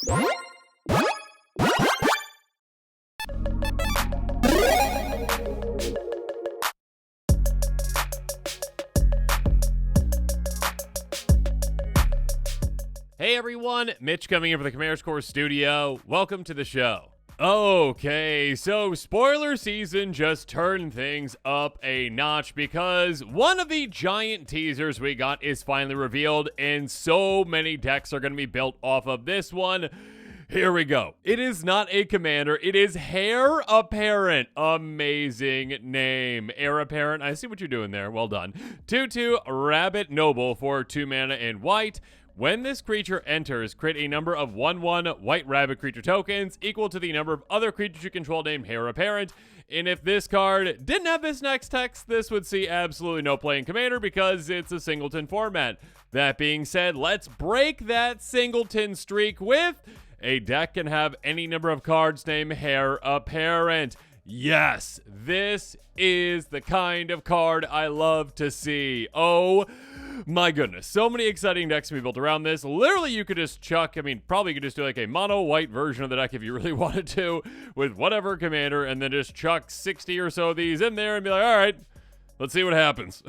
Hey everyone, Mitch coming in for the Commander Core Studio. Welcome to the show. Okay, so spoiler season just turned things up a notch because one of the giant teasers we got is finally revealed, and so many decks are going to be built off of this one. Here we go. It is not a commander. It is Heir Apparent. Amazing name. Heir Apparent. I see what you're doing there. Well done. 2/2 Rabbit Noble for 2 mana in white. When this creature enters, create a number of 1/1 white rabbit creature tokens equal to the number of other creatures you control named Heir Apparent. And if this card didn't have this next text, this would see absolutely no play in Commander because it's a singleton format. That being said, let's break that singleton streak with a deck can have any number of cards named Heir Apparent. Yes, this is the kind of card I love to see. Oh my goodness, so many exciting decks can be built around this. Literally, you could just chuck, probably could just do like a mono white version of the deck if you really wanted to with whatever commander, and then just chuck 60 or so of these in there and be like, all right, let's see what happens.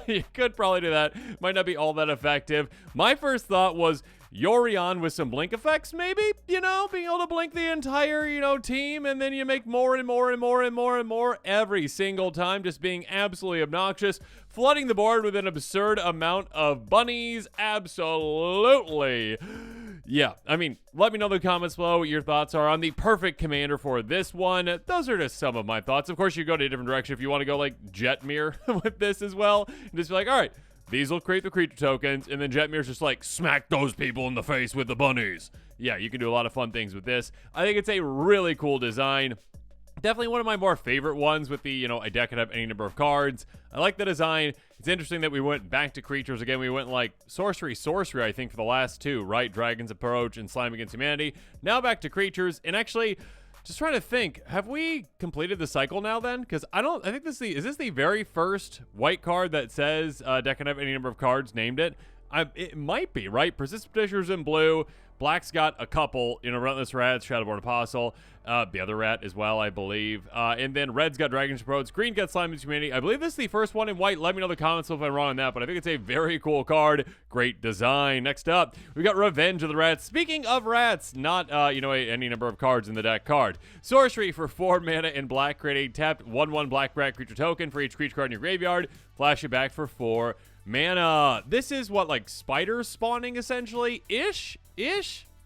You could probably do that. Might not be all that effective. My first thought was Yorion with some blink effects, maybe, being able to blink the entire, team, and then you make more and more and more and more and more every single time, just being absolutely obnoxious, flooding the board with an absurd amount of bunnies. Absolutely. Yeah, let me know in the comments below what your thoughts are on the perfect commander for this one. Those are just some of my thoughts. Of course, you go to a different direction if you want to go like Jetmir with this as well, and just be like, all right, these will create the creature tokens, and then Jetmir's just like, smack those people in the face with the bunnies. Yeah, you can do a lot of fun things with this. I think it's a really cool design. Definitely one of my more favorite ones with the, a deck can have any number of cards. I like the design. It's interesting that we went back to creatures again. We went like sorcery, I think, for the last two, right? Dragon's Approach and Slime Against Humanity. Now back to creatures, and actually, just trying to think, have we completed the cycle now then? Because I think is this the very first white card that says deck can have any number of cards named it? It might be, right? Persistent Petitioner's in blue. Black's got a couple, Relentless Rats, Shadowborn Apostle, the other rat as well, I believe. And then red's got Dragon's Approach, green got Slime Against Humanity. I believe this is the first one in white. Let me know in the comments if I'm wrong on that, but I think it's a very cool card. Great design. Next up, we got Revenge of the Rats. Speaking of rats, not, any number of cards in the deck card. Sorcery for 4 mana in black. Create a tapped 1/1 black rat creature token for each creature card in your graveyard. Flash it back for 4 mana. This is what, like spiders spawning essentially? Ish,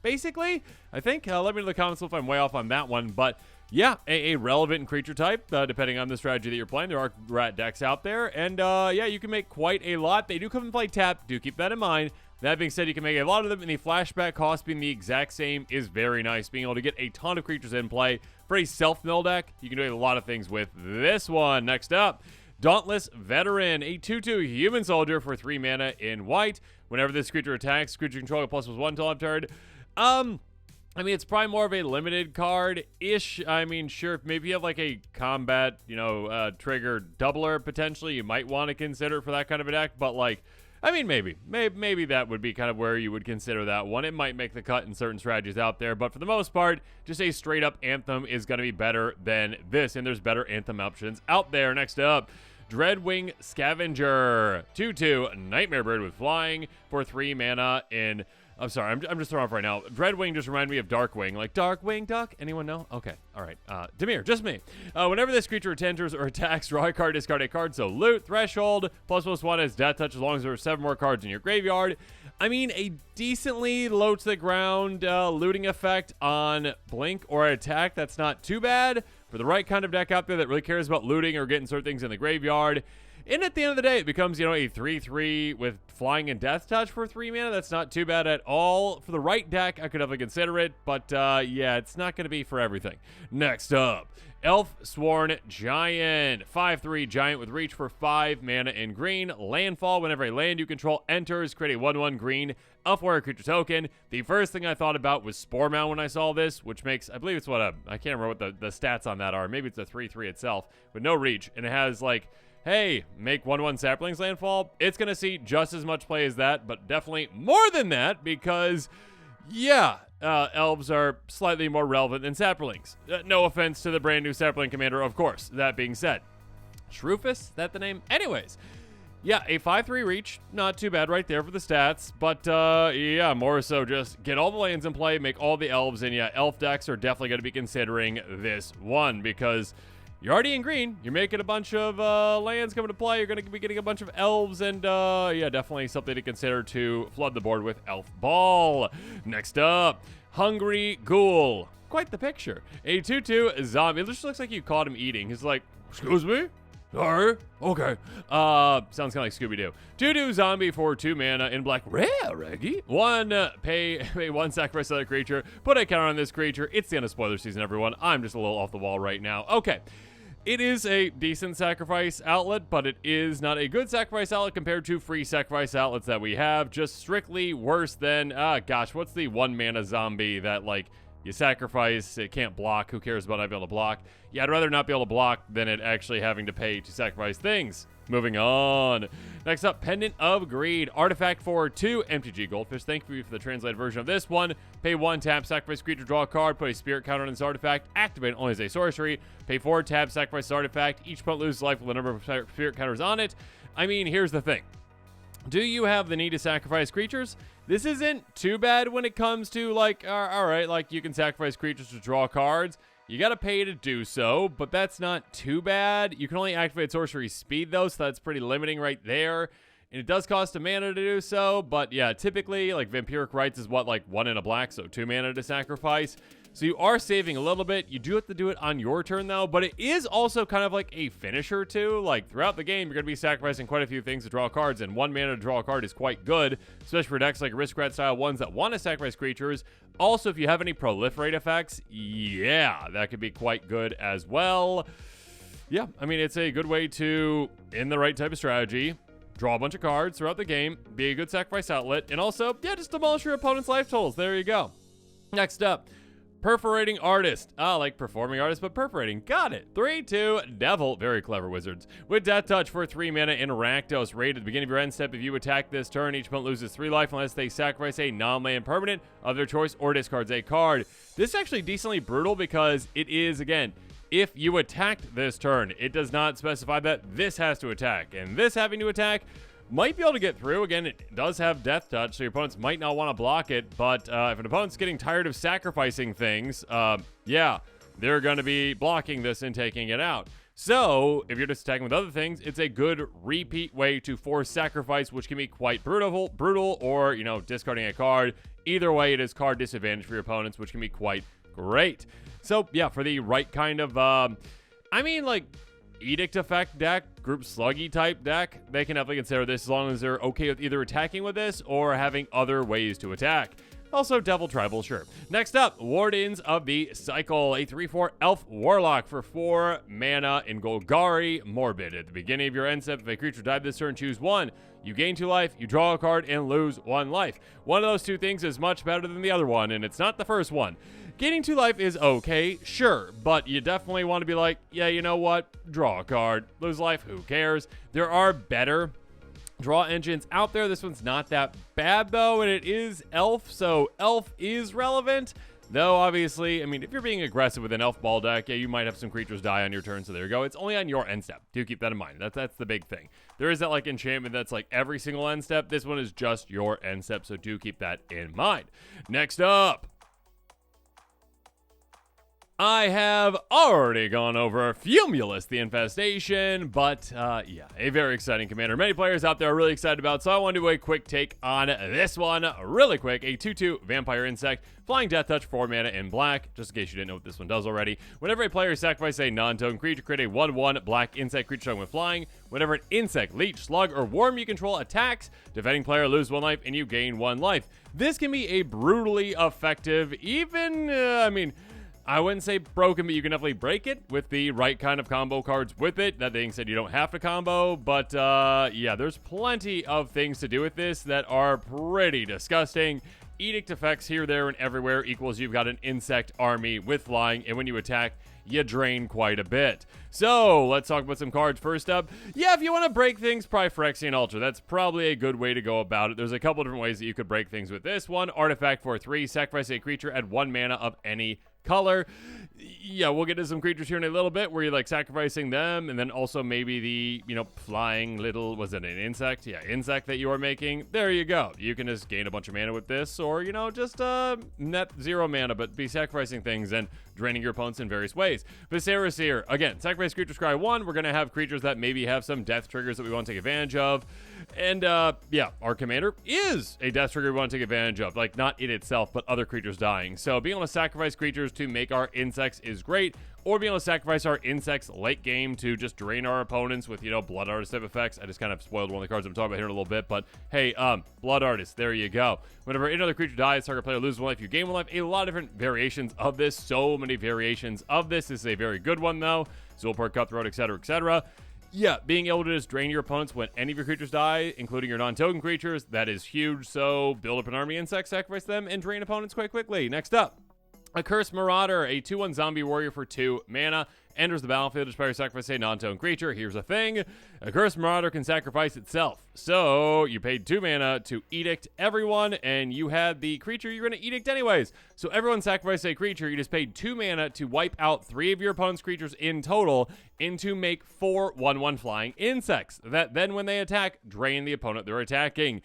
basically. I think. Let me know in the comments if I'm way off on that one. But yeah, a relevant creature type, depending on the strategy that you're playing. There are rat decks out there. And yeah, you can make quite a lot. They do come and play tap. Do keep that in mind. That being said, you can make a lot of them, and the flashback cost being the exact same is very nice. Being able to get a ton of creatures in play for a self-mill deck, you can do a lot of things with this one. Next up, Dauntless Veteran, a 2/2 human soldier for 3 mana in white. Whenever this creature attacks, creature control +1 till end turn. It's probably more of a limited card-ish. Sure, maybe you have like a combat, trigger doubler potentially. You might want to consider it for that kind of a deck, but like, maybe that would be kind of where you would consider that one. It might make the cut in certain strategies out there, but for the most part, just a straight-up Anthem is going to be better than this, and there's better Anthem options out there. Next up, Dreadwing Scavenger, 2/2 Nightmare Bird with flying for 3 mana in... I'm sorry, I'm just throwing off right now. Dreadwing just reminded me of Darkwing. Like, Darkwing Duck? Anyone know? Okay, all right. Demir, just me. Whenever this creature enters or attacks, draw a card, discard a card. So loot, threshold, +1 as death touch as long as there are 7 more cards in your graveyard. A decently low to the ground looting effect on blink or attack. That's not too bad for the right kind of deck out there that really cares about looting or getting certain things in the graveyard. And at the end of the day, it becomes, a 3/3 with flying and death touch for 3 mana. That's not too bad at all. For the right deck, I could definitely consider it. But, yeah, it's not going to be for everything. Next up, Elf Sworn Giant. 5/3 Giant with reach for 5 mana in green. Landfall. Whenever a land you control enters, create a 1/1 green Elf Warrior creature token. The first thing I thought about was Spore Mound when I saw this, which makes, I believe it's I can't remember what the stats on that are. Maybe it's a 3/3 itself with no reach. And it has, like... hey, make 1/1 Saplings landfall. It's going to see just as much play as that, but definitely more than that because, yeah, elves are slightly more relevant than saplings. No offense to the brand new sapling commander, of course. That being said, Shrufus, that the name? Anyways, yeah, a 5/3 reach, not too bad right there for the stats, but yeah, more so just get all the lands in play, make all the elves, and yeah, elf decks are definitely going to be considering this one, because you're already in green, you're making a bunch of lands coming to play, you're going to be getting a bunch of elves, and yeah, definitely something to consider to flood the board with Elf Ball. Next up, Hungry Ghoul. Quite the picture. A 2/2 zombie. It just looks like you caught him eating. He's like, excuse me? Sorry? Okay. Sounds kind of like Scooby-Doo. 2/2 zombie for 2 mana in black. Rare, Reggie. 1, pay 1, sacrifice another creature. Put a counter on this creature. It's the end of spoiler season, everyone. I'm just a little off the wall right now. Okay. It is a decent sacrifice outlet, but it is not a good sacrifice outlet compared to free sacrifice outlets that we have. Just strictly worse than, gosh, what's the 1 mana zombie that, like, you sacrifice, it can't block. Who cares about not being able to block? Yeah, I'd rather not be able to block than it actually having to pay to sacrifice things. Moving on. Next up, Pendant of Greed. Artifact for 2 MTG Goldfish. Thank you for the translated version of this one. Pay 1, tap, sacrifice creature, draw a card, put a spirit counter on this artifact, activate it only as a sorcery. Pay 4, tap, sacrifice this artifact. Each opponent loses life with a number of spirit counters on it. I mean, here's the thing. Do you have the need to sacrifice creatures? This isn't too bad when it comes to, like, all right, like, you can sacrifice creatures to draw cards. You gotta pay to do so, but that's not too bad. You can only activate sorcery speed, though, so that's pretty limiting right there. And it does cost a mana to do so, but yeah, typically, like, Vampiric Rites is what, like, 1 in a black, so 2 mana to sacrifice. So you are saving a little bit. You do have to do it on your turn, though, but it is also kind of like a finisher, too. Like, throughout the game, you're going to be sacrificing quite a few things to draw cards, and 1 mana to draw a card is quite good, especially for decks like Aristocrat-style ones that want to sacrifice creatures. Also, if you have any proliferate effects, yeah, that could be quite good as well. Yeah, I mean, it's a good way to, in the right type of strategy, draw a bunch of cards throughout the game, be a good sacrifice outlet, and also, yeah, just demolish your opponent's life totals. There you go. Next up, Perforating Artist. Like performing artist, but perforating. Got it. 3/2 Devil. Very clever wizards. With Death Touch for 3 mana in Rakdos. Raid at the beginning of your end step. If you attack this turn, each opponent loses 3 life unless they sacrifice a non-land permanent of their choice or discards a card. This is actually decently brutal because it is, again, if you attacked this turn, it does not specify that this has to attack. And this having to attack might be able to get through. Again, it does have Death Touch, so your opponents might not want to block it, but if an opponent's getting tired of sacrificing things, yeah, they're going to be blocking this and taking it out. So, if you're just attacking with other things, it's a good repeat way to force sacrifice, which can be quite brutal, or, you know, discarding a card. Either way, it is card disadvantage for your opponents, which can be quite great. So, yeah, for the right kind of, I mean, like, Edict Effect deck, Group Sluggy type deck, they can definitely consider this as long as they're okay with either attacking with this or having other ways to attack. Also, Devil Tribal, sure. Next up, Wardens of the Cycle, a 3/4 Elf Warlock for 4 mana in Golgari Morbid. At the beginning of your end step, if a creature died this turn, choose 1. You gain 2 life, you draw a card, and lose 1 life. One of those 2 things is much better than the other one, and it's not the first one. Gaining 2 life is okay, sure, but you definitely want to be like, yeah, you know what? Draw a card, lose life, who cares? There are better draw engines out there. This one's not that bad, though, and it is Elf, so Elf is relevant. Though, obviously, I mean, if you're being aggressive with an Elf Ball deck, yeah, you might have some creatures die on your turn, so there you go. It's only on your end step. Do keep that in mind. That's the big thing. There is that, like, enchantment that's, like, every single end step. This one is just your end step, so do keep that in mind. Next up, I have already gone over Fumulus the Infestation, but yeah, a very exciting commander. Many players out there are really excited about, so I want to do a quick take on this one really quick. A 2/2 Vampire Insect, Flying Death Touch, 4 mana in black, just in case you didn't know what this one does already. Whenever a player sacrifices a non-token creature, create a 1/1 black insect creature with flying. Whenever an insect, leech, slug, or worm you control attacks, defending player loses 1 life and you gain 1 life. This can be a brutally effective, even, I mean, I wouldn't say broken, but you can definitely break it with the right kind of combo cards with it. That being said, you don't have to combo, but yeah, there's plenty of things to do with this that are pretty disgusting. edict effects here, there, and everywhere equals you've got an insect army with flying, and when you attack, you drain quite a bit. So let's talk about some cards. First up, yeah, if you want to break things, probably Phyrexian Altar. That's probably a good way to go about it. There's a couple different ways that you could break things with this one. Artifact for 3, sacrifice a creature at 1 mana of any color. Yeah, we'll get to some creatures here in a little bit where you're like sacrificing them, and then also maybe the, flying little, was it an insect? Yeah, insect that you are making. There you go. You can just gain a bunch of mana with this, or, just net 0 mana, but be sacrificing things and draining your opponents in various ways. Viserys here, again, sacrifice creature scry 1. We're going to have creatures that maybe have some death triggers that we want to take advantage of. And, yeah, our commander is a death trigger we want to take advantage of. Like, not it itself, but other creatures dying. So being able to sacrifice creatures to make our insects is great, or being able to sacrifice our insects late game to just drain our opponents with, Blood Artist type effects. I just kind of spoiled one of the cards I'm talking about here in a little bit, but hey, Blood Artist, there you go. Whenever another creature dies, target player loses 1 life, you gain 1 life. A lot of different variations of this, so many variations of this. This is a very good one, though. Zulpur, Cutthroat, etc., etc. Yeah, being able to just drain your opponents when any of your creatures die, including your non-token creatures, that is huge. So build up an army insect, sacrifice them, and drain opponents quite quickly. Next up, Accursed Marauder, a 2/1 zombie warrior for 2 mana. Enters the battlefield, display or sacrifice a non-token creature. Here's a thing. Accursed Marauder can sacrifice itself. So you paid 2 mana to edict everyone, and you had the creature you're going to edict anyways. So everyone sacrificed a creature. You just paid 2 mana to wipe out 3 of your opponent's creatures in total and to make 4 1/1 flying insects. That then when they attack, drain the opponent they're attacking.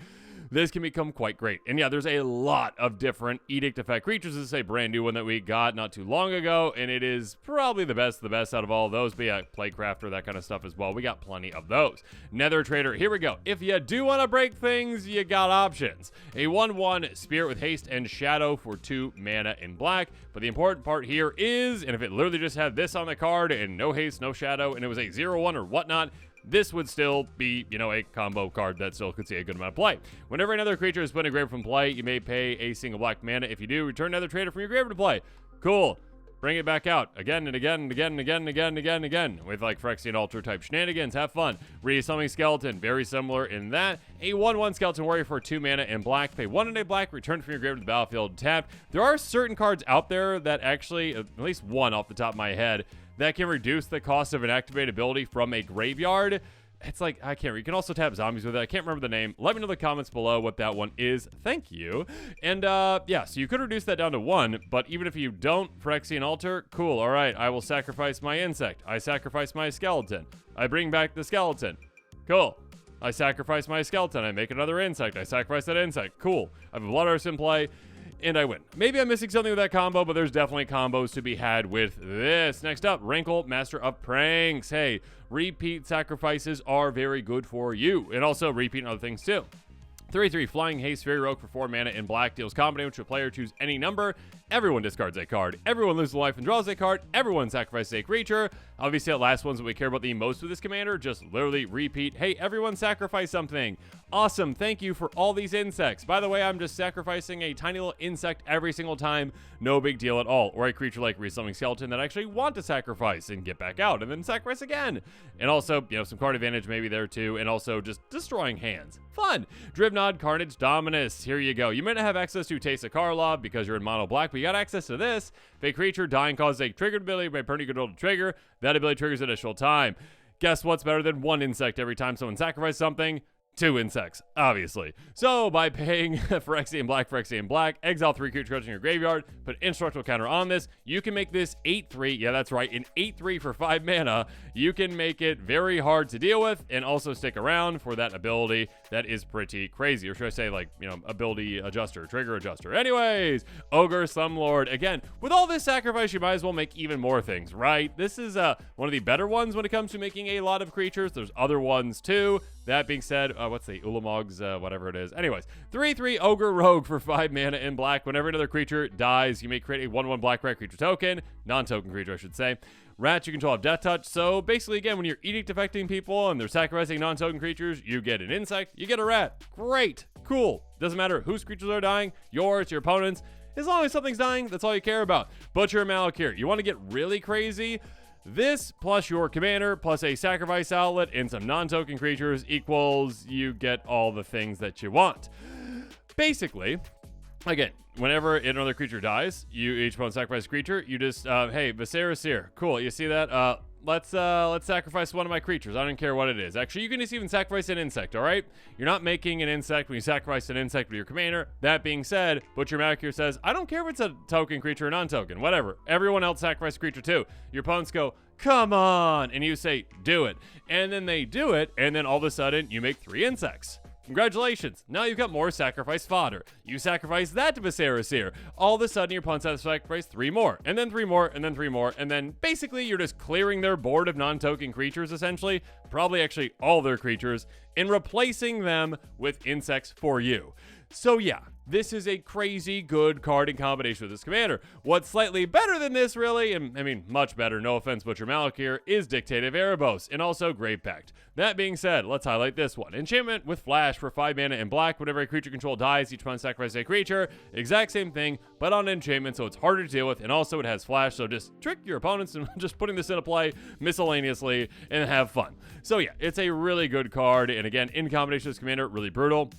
This can become quite great. And yeah, there's a lot of different edict effect creatures. This is a brand new one that we got not too long ago, and it is probably the best out of all of those. But yeah, Playcrafter, that kind of stuff as well. We got plenty of those. Nether Trader, here we go. If you do want to break things, you got options. A 1/1 Spirit with haste and shadow for 2 mana in black. But the important part here is, and if it literally just had this on the card and no haste, no shadow, and it was a 0/1 or whatnot, this would still be, a combo card that still could see a good amount of play. Whenever another creature is put in a graveyard from play, you may pay a single black mana. If you do, return another trader from your graveyard to play. Cool. Bring it back out again and again and again and again and again and again and again with like Phyrexian Altar type shenanigans. Have fun. Re-summoning Skeleton, very similar in that. A 1/1 Skeleton Warrior for 2 mana in black. Pay 1 and a black, return from your graveyard to the battlefield tapped. There are certain cards out there that actually, at least one off the top of my head, that can reduce the cost of an activate ability from a graveyard. It's like, I can't read. You can also tap zombies with it. I can't remember the name. Let me know in the comments below what that one is. Thank you. And, yeah, so you could reduce that down to 1, but even if you don't, Phyrexian Altar, cool. All right, I will sacrifice my insect. I sacrifice my skeleton. I bring back the skeleton. Cool. I sacrifice my skeleton. I make another insect. I sacrifice that insect. Cool. I have a Blood Artist in play, and I win. Maybe I'm missing something with that combo, but there's definitely combos to be had with this. Next up, Wrinkle, Master of Pranks. Hey, repeat sacrifices are very good for you, and also repeat other things too. 3/3 Flying Haste Fairy Rogue for 4 mana in black. Deals combat damage to a player. Choose any number. Everyone discards a card. Everyone loses a life and draws a card. Everyone sacrifices a creature. Obviously, that last one's what we care about the most with this commander. Just literally repeat. Hey, everyone sacrifice something. Awesome. Thank you for all these insects. By the way, I'm just sacrificing a tiny little insect every single time. No big deal at all. Or a creature like Resummoning Skeleton that I actually want to sacrifice and get back out and then sacrifice again. And also, some card advantage maybe there too. And also just destroying hands. Fun. Dribnod, Carnage, Dominus. Here you go. You might not have access to Taste of Karlov because you're in mono black, but you got access to this. If a creature dying causes a triggered ability by permanent control to trigger, that ability triggers additional time. Guess what's better than 1 insect every time someone sacrifices something? 2 insects, obviously. So by paying Phyrexian Black, exile 3 creatures in your graveyard, put an instructional counter on this, you can make this 8/3. Yeah, that's right, an 8/3 for 5 mana. You can make it very hard to deal with and also stick around for that ability. That is pretty crazy. Or should I say, ability adjuster, trigger adjuster. Anyways, Ogre Slumlord. Again, with all this sacrifice, you might as well make even more things, right? This is one of the better ones when it comes to making a lot of creatures. There's other ones too. That being said, what's the Ulamog's, whatever it is. Anyways, 3/3 Ogre Rogue for 5 mana in black. Whenever another creature dies, you may create a 1/1 black red creature token. Non-token creature, I should say. Rats, you control have Death Touch. So basically, again, when you're edict affecting people and they're sacrificing non-token creatures, you get an insect, you get a rat. Great. Cool. Doesn't matter whose creatures are dying, yours, your opponent's. As long as something's dying, that's all you care about. Butcher Malakir. You want to get really crazy? This plus your commander plus a sacrifice outlet and some non-token creatures equals you get all the things that you want. Basically, Again, whenever another creature dies, each opponent sacrifice a creature. You just, hey, Viserys here. Cool, you see that? Let's sacrifice one of my creatures. I don't care what it is. Actually, you can just even sacrifice an insect, all right? You're not making an insect when you sacrifice an insect with your commander. That being said, Butcher Magic here says, I don't care if it's a token creature or non-token, whatever. Everyone else sacrifice a creature too. Your opponents go, come on, and you say, do it. And then they do it, and then all of a sudden, you make 3 insects. Congratulations, now you've got more sacrifice fodder. You sacrifice that to Viserys here. All of a sudden, your opponents have to sacrifice 3 more, and then 3 more, and then 3 more, and then basically you're just clearing their board of non-token creatures, essentially, probably actually all their creatures, and replacing them with insects for you. So yeah, this is a crazy good card in combination with this commander. What's slightly better than this, really, and I mean, much better, no offense, Butcher Malik here, is Dictative Erebos, and also Grave Pact. That being said, let's highlight this one. Enchantment with Flash for 5 mana and black. Whenever a creature control dies, each opponent sacrifices a creature. Exact same thing, but on enchantment, so it's harder to deal with, and also it has Flash, so just trick your opponents and just putting this into play miscellaneously and have fun. So yeah, it's a really good card, and again, in combination with this commander, really brutal.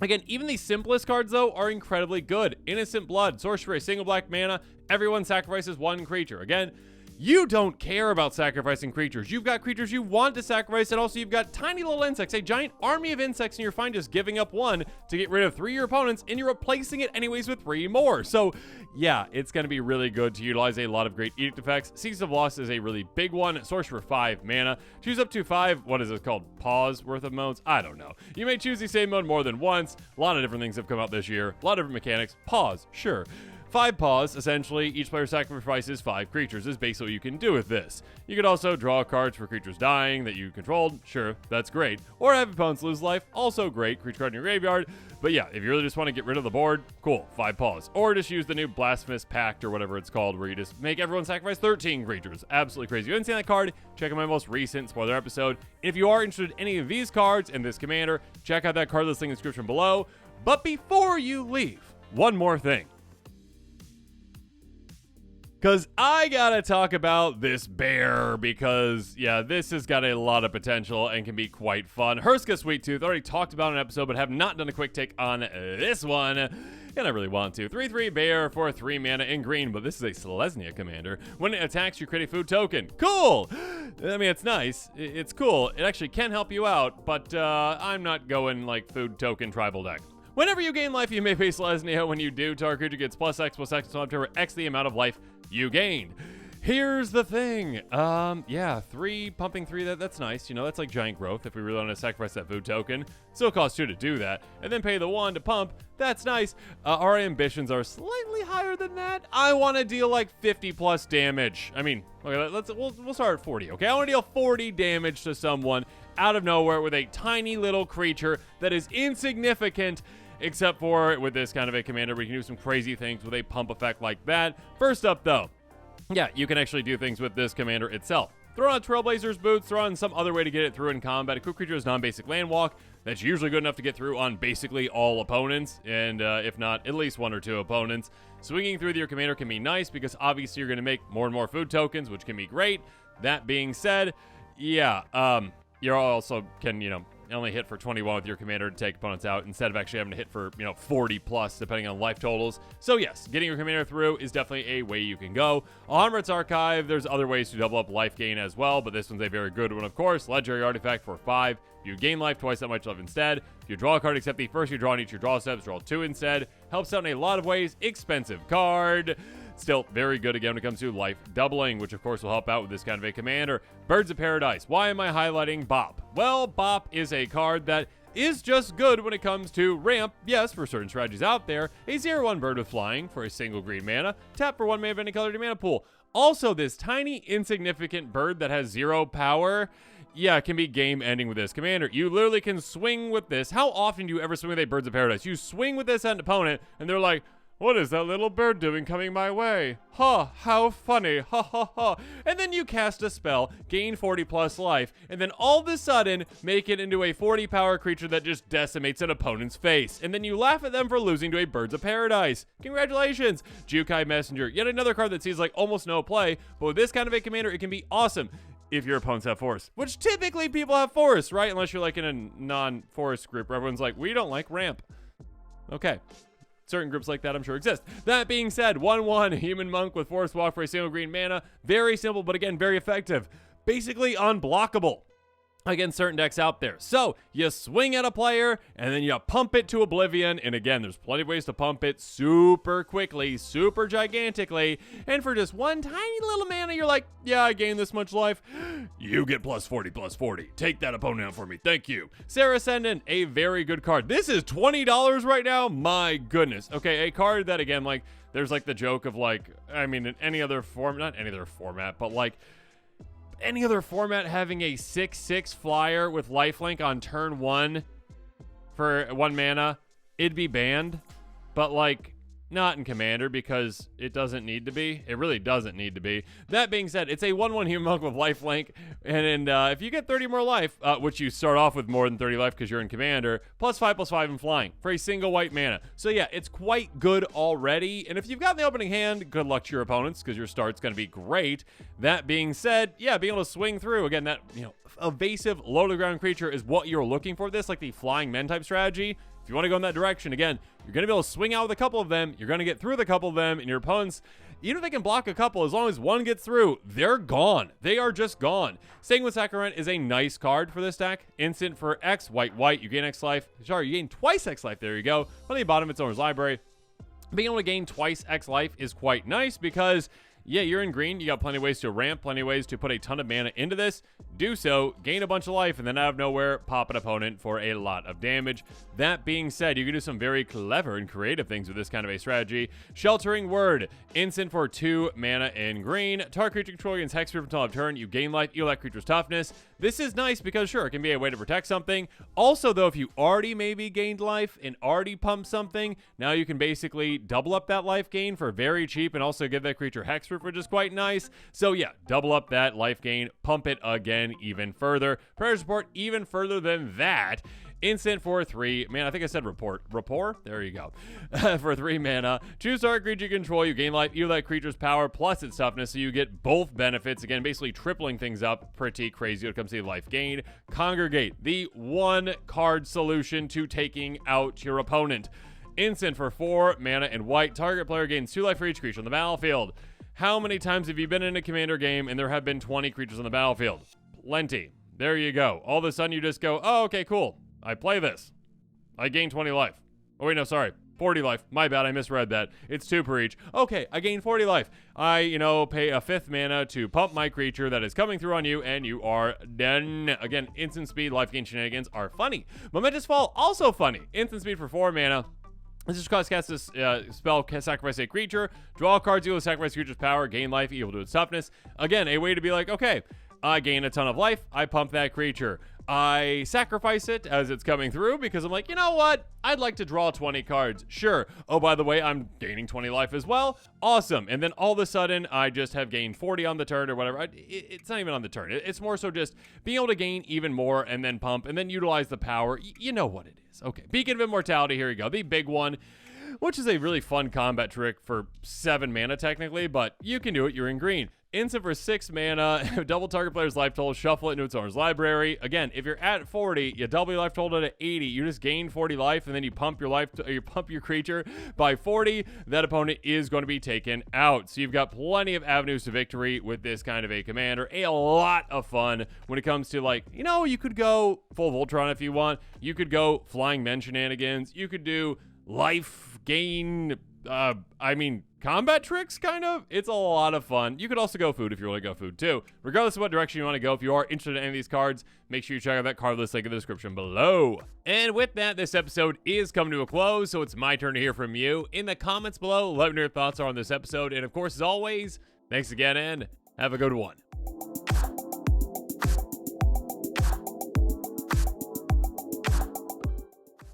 Again, even the simplest cards, though, are incredibly good. Innocent Blood, sorcery, single black mana, everyone sacrifices 1 creature. Again, you don't care about sacrificing creatures. You've got creatures you want to sacrifice, and also you've got tiny little insects, a giant army of insects, and you're fine just giving up 1 to get rid of 3 of your opponents, and you're replacing it anyways with 3 more. So, yeah, it's going to be really good to utilize a lot of great edict effects. Seeds of Loss is a really big one. Sorcerer for 5 mana. Choose up to 5, what is it called? Pause worth of modes? I don't know. You may choose the same mode more than once. A lot of different things have come out this year. A lot of different mechanics. Pause, sure. 5 pause, essentially, each player sacrifices 5 creatures is basically what you can do with this. You could also draw cards for creatures dying that you controlled, sure, that's great. Or have opponents lose life, also great, creature card in your graveyard. But yeah, if you really just want to get rid of the board, cool, 5 pause. Or just use the new Blasphemous Pact or whatever it's called, where you just make everyone sacrifice 13 creatures. Absolutely crazy. If you haven't seen that card, check out my most recent spoiler episode. If you are interested in any of these cards and this commander, check out that card listing in the description below. But before you leave, one more thing. Because I gotta talk about this bear, because, yeah, this has got a lot of potential and can be quite fun. Hurska Sweet Tooth, already talked about in an episode, but have not done a quick take on this one. And I really want to. 3/3 bear for 3 mana in green, but this is a Selesnya commander. When it attacks, you create a food token. Cool! I mean, it's nice. It's cool. It actually can help you out, but I'm not going, like, food token tribal deck. Whenever you gain life, you may pay Selesnya. When you do, target creature gets +X until after X the amount of life you gained. Here's the thing. Yeah, 3, pumping 3, that's nice. You know, that's like giant growth if we really want to sacrifice that food token. Still costs 2 to do that. And then pay the 1 to pump. That's nice. Our ambitions are slightly higher than that. I want to deal like 50 plus damage. I mean, okay, we'll start at 40, okay? I want to deal 40 damage to someone out of nowhere with a tiny little creature that is insignificant. Except for with this kind of a commander, we can do some crazy things with a pump effect like that. First up, though, yeah, you can actually do things with this commander itself. Throw on Trailblazer's Boots, throw on some other way to get it through in combat. A quick creature is non-basic land walk. That's usually good enough to get through on basically all opponents, and if not, at least 1 or 2 opponents. Swinging through with your commander can be nice because obviously you're going to make more and more food tokens, which can be great. That being said, yeah, you also can, you know, only hit for 21 with your commander to take opponents out instead of actually having to hit for, 40 plus depending on life totals. So yes, getting your commander through is definitely a way you can go. On Hammer's Archive, there's other ways to double up life gain as well, but this one's a very good one, of course. Legendary Artifact for 5. You gain life twice that much life instead. If you draw a card except the first you draw on each of your draw steps, draw 2 instead. Helps out in a lot of ways. Expensive card. Still very good again when it comes to life doubling, which of course will help out with this kind of a commander. Birds of Paradise. Why am I highlighting Bop? Well, Bop is a card that is just good when it comes to ramp. Yes, for certain strategies out there. A 0/1 bird with flying for a single green mana. Tap for 1 mana of any color to mana pool. Also, this tiny insignificant bird that has 0 power, yeah, it can be game ending with this commander. You literally can swing with this. How often do you ever swing with a Birds of Paradise? You swing with this at an opponent and they're like, what is that little bird doing coming my way? Ha, how funny, ha ha ha. And then you cast a spell, gain 40 plus life, and then all of a sudden make it into a 40 power creature that just decimates an opponent's face. And then you laugh at them for losing to a Birds of Paradise. Congratulations. Jukai Messenger, yet another card that sees like almost no play, but with this kind of a commander, it can be awesome if your opponents have forest, which typically people have forest, right? Unless you're like in a non-forest group where everyone's like, we don't like ramp. Okay. certain groups like that I'm sure exist. That being said, 1/1 human monk with forest walk for a single green mana. Very simple, but again, very effective. Basically unblockable against certain decks out there. So you swing at a player and then you pump it to oblivion. And again, there's plenty of ways to pump it super quickly, super gigantically. And for just one tiny little mana, you're like, yeah, I gained this much life. You get +40/+40. Take that opponent out for me. Thank you. Sarah Ascendant, a very good card. This is $20 right now. My goodness. Okay, a card that again, like, there's like the joke of like, I mean, in any other form, not any other format, but like, any other format having a 6/6 flyer with lifelink on turn 1 for 1 mana, it'd be banned. But like, not in Commander because it doesn't need to be. It really doesn't need to be. That being said, it's a 1/1 human monk with lifelink. And if you get 30 more life, which you start off with more than 30 life because you're in Commander, +5/+5 and flying for a single white mana. So yeah, it's quite good already. And if you've got the opening hand, good luck to your opponents because your start's going to be great. That being said, yeah, being able to swing through, again, that, you know, evasive, low-to-the-ground creature is what you're looking for this, like the flying men type strategy. If you want to go in that direction, again, you're going to be able to swing out with a couple of them. You're going to get through with a couple of them, and your opponents, even if they can block a couple, as long as one gets through, they're gone. They are just gone. Sanguine Sacrament is a nice card for this deck. Instant for X, white, you gain X life. Sorry, you gain twice X life. There you go. On the bottom, it's owner's library. Being able to gain twice X life is quite nice because, yeah, you're in green. You got plenty of ways to ramp, plenty of ways to put a ton of mana into this. Do so, gain a bunch of life, and then out of nowhere, pop an opponent for a lot of damage. That being said, you can do some very clever and creative things with this kind of a strategy. Sheltering Word, instant for 2 mana in green. Target creature control against Hexproof until end of turn. You gain life, equal that creature's toughness. This is nice because, sure, it can be a way to protect something. Also, though, if you already maybe gained life and already pumped something, now you can basically double up that life gain for very cheap and also give that creature Hexproof, which is quite nice. So, yeah, double up that life gain, pump it again even further. Prayer support even further than that. Instant for 3. Man, I think I said rapport? There you go. For 3 mana. Choose target creature you control. You gain life, equal that creature's power plus its toughness, so you get both benefits. Again, basically tripling things up. Pretty crazy when it comes to life gain. Congregate, the 1-card solution to taking out your opponent. Instant for 4 mana and white. Target player gains 2 life for each creature on the battlefield. How many times have you been in a Commander game and there have been 20 creatures on the battlefield? Plenty. There you go. All of a sudden you just go, oh, okay, cool. I play this. I gain 20 life. Oh, wait, no, sorry. 40 life. My bad, I misread that. It's 2 per each. Okay, I gain 40 life. I, pay a 5th mana to pump my creature that is coming through on you, and you are done. Again, instant speed, life gain shenanigans are funny. Momentous Fall, also funny. Instant speed for 4 mana. This just cast this spell, sacrifice a creature, draw cards equal to sacrifice creature's power, gain life equal to its toughness. Again, a way to be like, okay, I gain a ton of life, I pump that creature. I sacrifice it as it's coming through because I'm like, you know what? I'd like to draw 20 cards. Sure. Oh, by the way, I'm gaining 20 life as well. Awesome. And then all of a sudden, I just have gained 40 on the turn or whatever. It's not even on the turn. It's more so just being able to gain even more and then pump and then utilize the power. You know what it is. Okay. Beacon of Immortality. Here we go. The big one, which is a really fun combat trick for 7 mana technically, but you can do it. You're in green. Instant for 6 mana, double target player's life total, shuffle it into its owner's library. Again, if you're at 40, you double your life total to 80. You just gain 40 life, and then you pump your creature by 40. That opponent is going to be taken out. So you've got plenty of avenues to victory with this kind of a commander. A lot of fun when it comes to, like, you could go full Voltron if you want. You could go flying men shenanigans. You could do life gain, combat tricks, kind of. It's a lot of fun. You could also go food if you want to go food too. Regardless of what direction you want to go, if you are interested in any of these cards, make sure you check out that card list link in the description below. And with that, this episode is coming to a close, so it's my turn to hear from you. In the comments below, let me know your thoughts are on this episode. And of course, as always, thanks again and have a good one.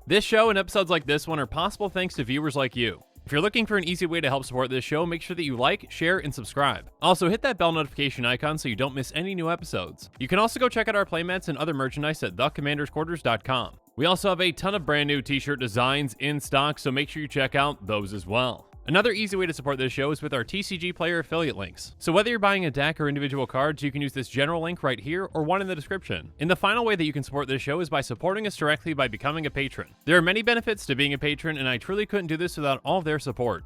This show and episodes like this one are possible thanks to viewers like you. If you're looking for an easy way to help support this show, make sure that you like, share, and subscribe. Also, hit that bell notification icon so you don't miss any new episodes. You can also go check out our playmats and other merchandise at thecommandersquarters.com. We also have a ton of brand new t-shirt designs in stock, so make sure you check out those as well. Another easy way to support this show is with our TCG player affiliate links. So whether you're buying a deck or individual cards, you can use this general link right here or one in the description. And the final way that you can support this show is by supporting us directly by becoming a patron. There are many benefits to being a patron, and I truly couldn't do this without all of their support.